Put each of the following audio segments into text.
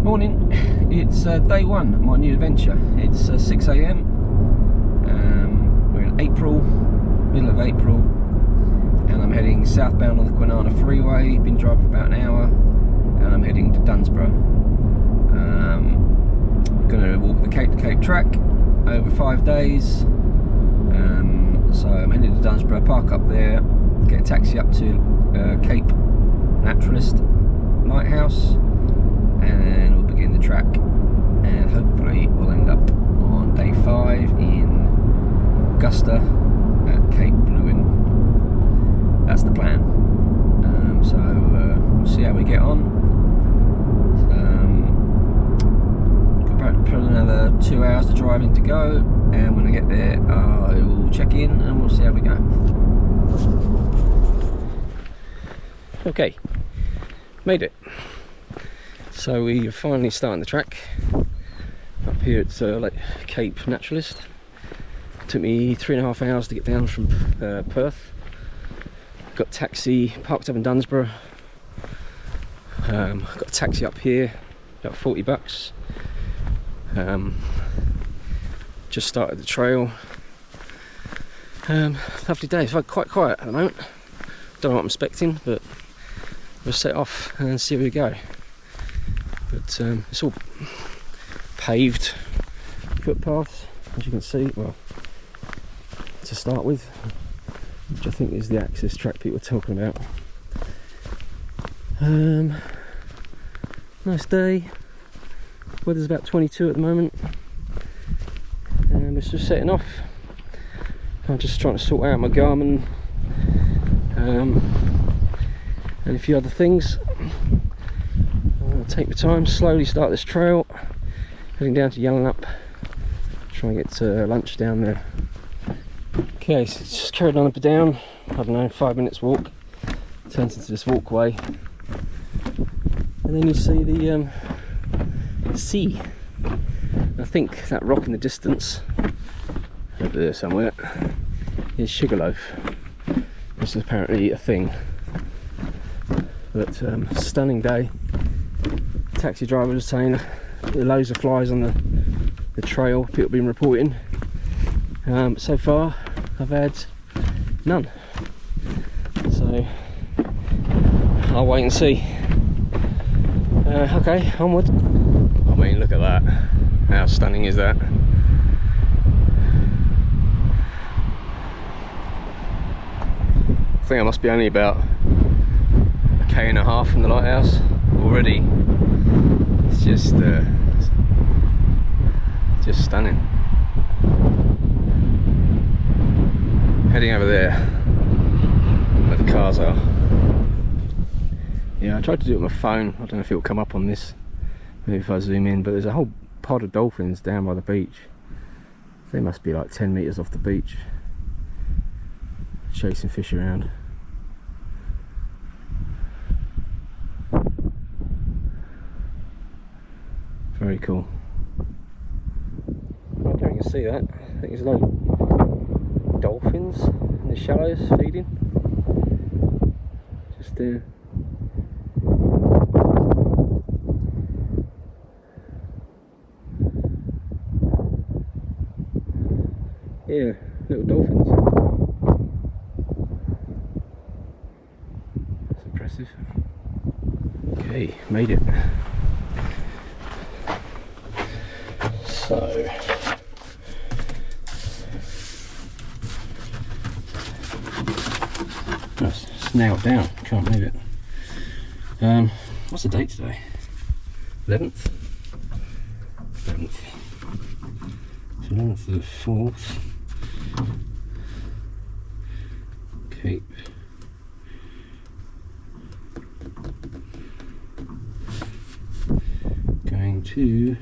Morning, it's day one of my new adventure. It's 6 AM. We're in April, middle of April, and I'm heading southbound on the Kwinana Freeway. Been driving for about an hour, and I'm heading to Dunsborough. Gonna walk the Cape to Cape track over 5 days. So I'm heading to Dunsborough, park up there, get a taxi up to Cape Naturaliste lighthouse, and then we'll begin the track, and hopefully we'll end up on day 5 in Augusta at Cape Bluin. That's the plan. So we'll see how we get on. Got probably another 2 hours of driving to go, and when I get there I will check in and we'll see how we go. Okay, made it. So we're finally starting the track up here at Cape Naturaliste. Took me 3.5 hours to get down from Perth. Got taxi, parked up in Dunsborough. Got a taxi up here, about 40 bucks. Just started the trail. Lovely day. It's quite quiet at the moment. Don't know what I'm expecting, but we'll set off and see where we go. But it's all paved footpaths, as you can see. Well, to start with, which I think is the access track people are talking about. Nice day. Weather's about 22 at the moment, and it's just setting off. I'm just trying to sort out my Garmin and a few other things. Take my time, slowly start this trail, heading down to Injidup, try and get lunch down there. Okay, so it's just carried on up and down, I don't know, 5 minutes walk, turns into this walkway, and then you see the sea. I think that rock in the distance, over there somewhere, is Sugarloaf. This is apparently a thing. But stunning day. Taxi driver was saying there are loads of flies on the trail, people have been reporting. So far I've had none, so I'll wait and see. Okay, onward. I mean, look at that, how stunning is that? I think I must be only about 1.5 km from the lighthouse already. It's just stunning. Heading over there where the cars are. Yeah, I tried to do it with my phone. I don't know if it will come up on this, maybe if I zoom in, but there's a whole pod of dolphins down by the beach. They must be like 10 meters off the beach, chasing fish around. Very cool. I don't know if you can see that. I think there's a load of dolphins in the shallows feeding. Just yeah, little dolphins. That's impressive. Okay, made it. So it's nailed down, can't move it. What's the date today? 11th? 11th. It's 11th of the 4th. Cape going to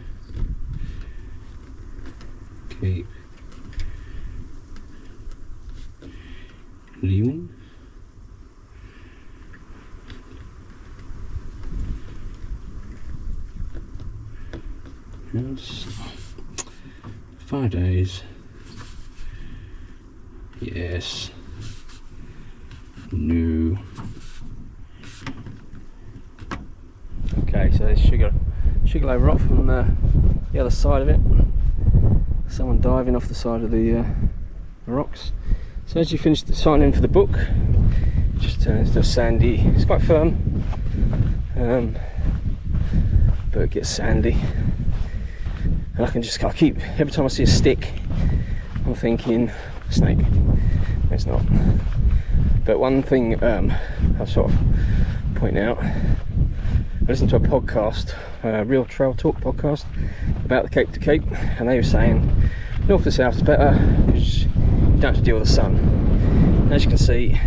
Cape Bluin. Yes. 5 days. Yes. No. Okay, so there's Sugar Rock from the other side of it. Someone diving off the side of the rocks. So as you finish signing for the book, just turns to sandy. It's quite firm, but it gets sandy. And I keep, every time I see a stick, I'm thinking snake. It's not. But one thing I'll sort of point out, I listened to a podcast, Real Trail Talk podcast, about the Cape to Cape, and they were saying north to south is better because you don't have to deal with the sun. And as you can see,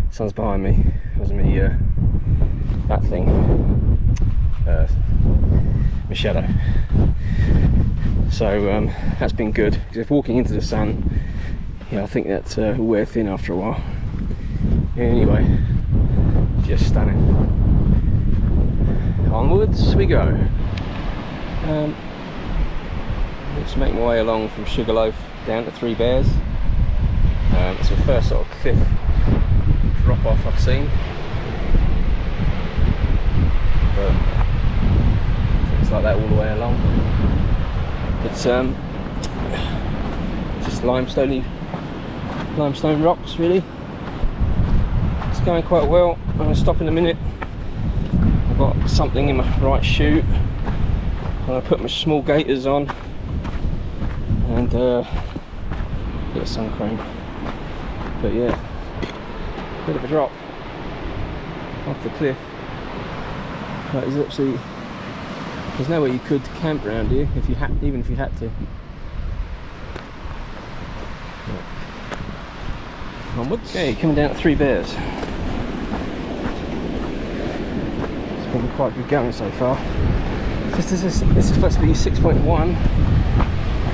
the sun's behind me. There's me that thing, my shadow. So that's been good, because if walking into the sun, yeah, I think that will wear thin after a while. Anyway, just stunning. Onwards we go. Let's make my way along from Sugarloaf down to Three Bears. It's the first sort of cliff drop off I've seen. But it's like that all the way along. It's just limestone rocks, really. It's going quite well. I'm going to stop in a minute. I've got something in my right shoe. I'm going to put my small gaiters on and get sun cream. But yeah, bit of a drop off the cliff. But there's absolutely, there's nowhere you could camp around here if you had, even if you had to. Onwards. Okay, coming down to Three Bears. It's been quite good going so far. This is supposed to be 6.1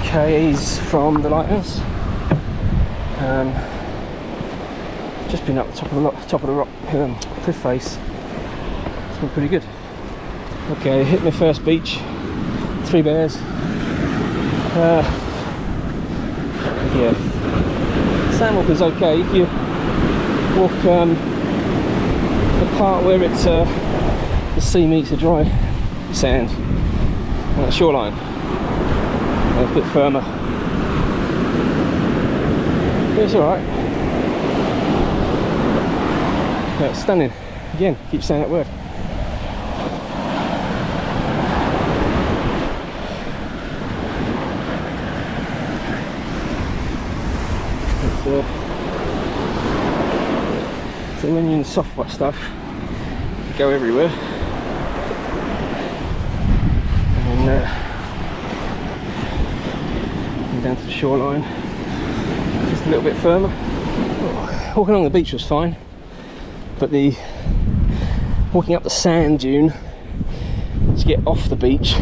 k's from the lighthouse. Just been up the top of the rock cliff face. It's been pretty good. Okay, hit my first beach, Three Bears. Yeah, sandwalk is okay if you walk the part where it's the sea meets the dry sand on the shoreline. A bit firmer, but it's alright. It's stunning. Again, keep saying that word. So when you're in the soft wet stuff, you go everywhere. And down to the shoreline, just a little bit firmer. Walking along the beach was fine, but the walking up the sand dune to get off the beach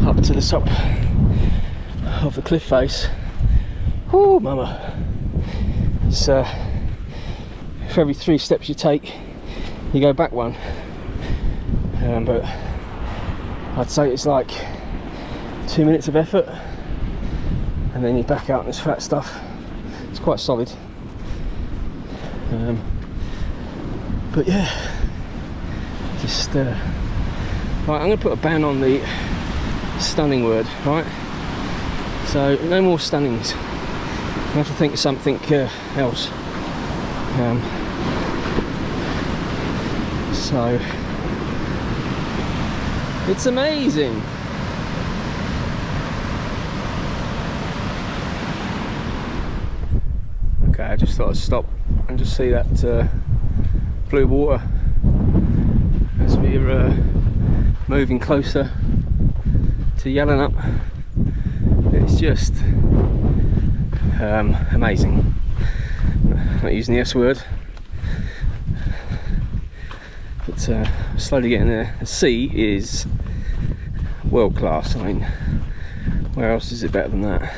up to the top of the cliff face, oh mama, it's for every 3 steps you take you go back one, but I'd say it's like 2 minutes of effort and then you're back out in this flat stuff. It's quite solid, but yeah, just right, I'm going to put a ban on the stunning word, right? So no more stunnings. I have to think of something else. So it's amazing. Okay, I just thought I'd stop and just see that blue water as we're moving closer to Injidup. It's just amazing. Not using the S word, but slowly getting there. The sea is world class. I mean, where else is it better than that?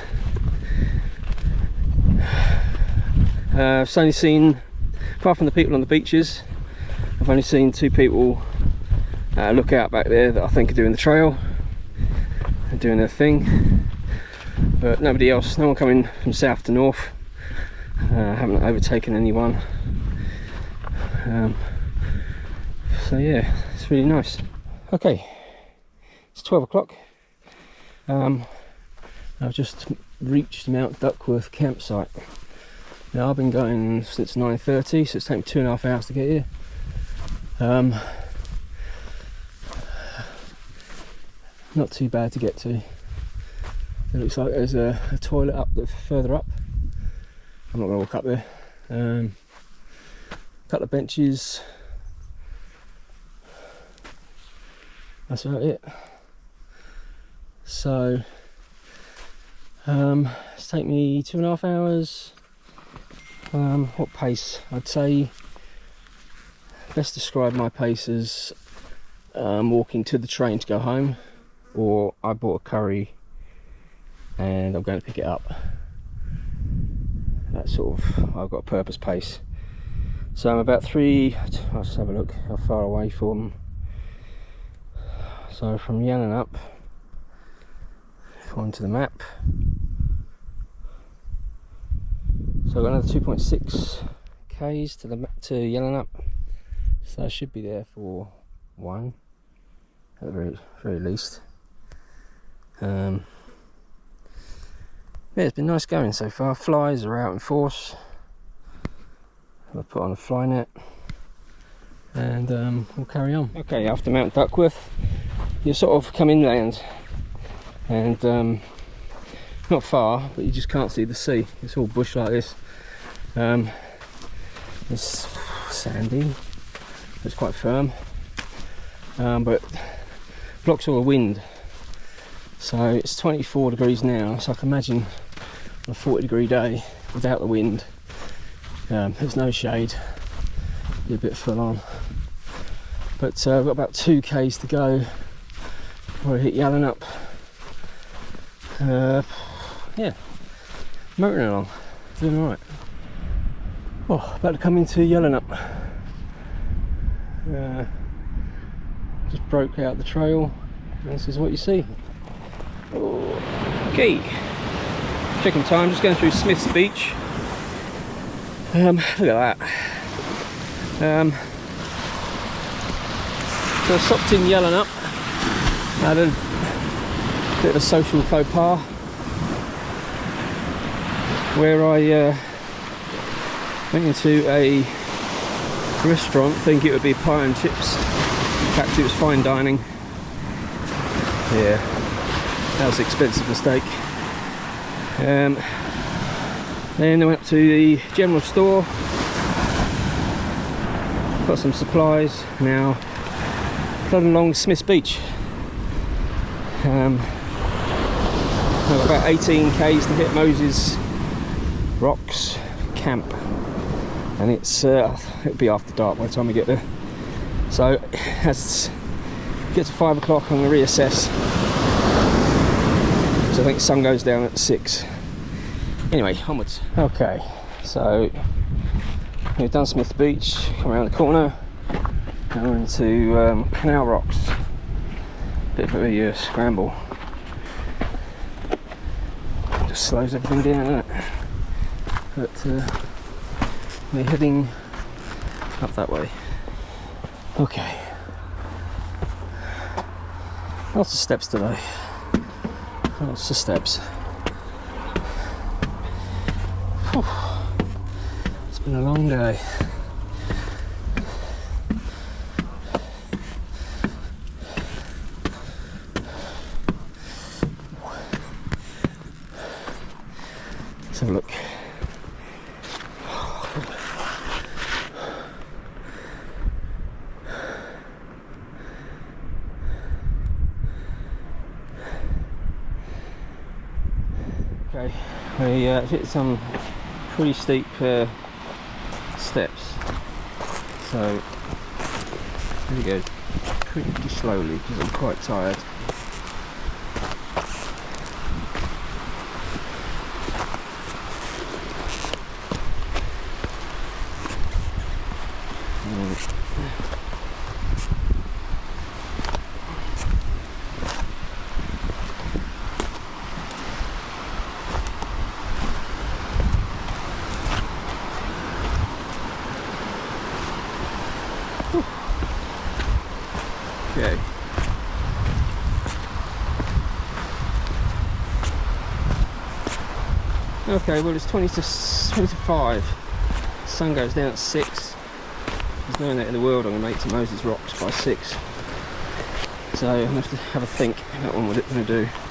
I've only seen, apart from the people on the beaches, I've only seen 2 people look out back there that I think are doing the trail and doing their thing, but nobody else, no one coming from south to north. Haven't overtaken anyone, so yeah, it's really nice. Okay, It's 12 o'clock. I've just reached Mount Duckworth campsite. Now I've been going since 9:30, so it's taken 2.5 hours to get here. Not too bad to get to. It looks like there's a toilet up further up. I'm not going to walk up there. Couple of benches. That's about it. So it's taken me 2.5 hours. What pace? I'd say best describe my pace as walking to the train to go home, or I bought a curry and I'm going to pick it up. That sort of, I've got a purpose pace. So I'm about I'll just have a look how far away from. So from Injidup, onto the map. So I've got another 2.6 k's to Injidup. So I should be there for 1 at the very least. Yeah, it's been nice going so far. Flies are out in force. I've put on a fly net and we'll carry on. Okay, after Mount Duckworth, you sort of come inland and not far, but you just can't see the sea. It's all bush like this. It's sandy, it's quite firm, but blocks all the wind. So it's 24 degrees now, so I can imagine on a 40-degree day without the wind, there's no shade, be a bit full on. But I've got about 2 k's to go before I hit Injidup. Yeah, motoring along, doing alright. Oh, about to come into Injidup. Just broke out the trail, and this is what you see. Okay, checking time, just going through Smith's Beach. Look at that. So I stopped in Injidup, had a bit of a social faux pas where I went into a restaurant thinking it would be pie and chips. In fact, it was fine dining. Yeah, that was an expensive mistake. Then I went up to the general store, got some supplies. Now plodding along Smith's Beach. I've got about 18 k's to hit Moses Rocks camp, and it'll be after dark by the time we get there. So as it gets to 5 o'clock, I'm going to reassess. So I think the sun goes down at 6. Anyway, onwards. Okay, so we've done Smith's Beach, come around the corner, and we're into Canal Rocks. Bit of a scramble. Just slows everything down, doesn't it? But we're heading up that way. Okay. Lots of steps today. Lots of steps. Whew. It's been a long day. Let's have a look. Okay, we hit some pretty steep steps, so here we go, pretty slowly because I'm quite tired. Okay. Okay, well it's 20 to 5. Sun goes down at 6. There's no net in the world I'm going to make to Moses Rocks by 6. So I'm going to have to have a think about what I'm going to do.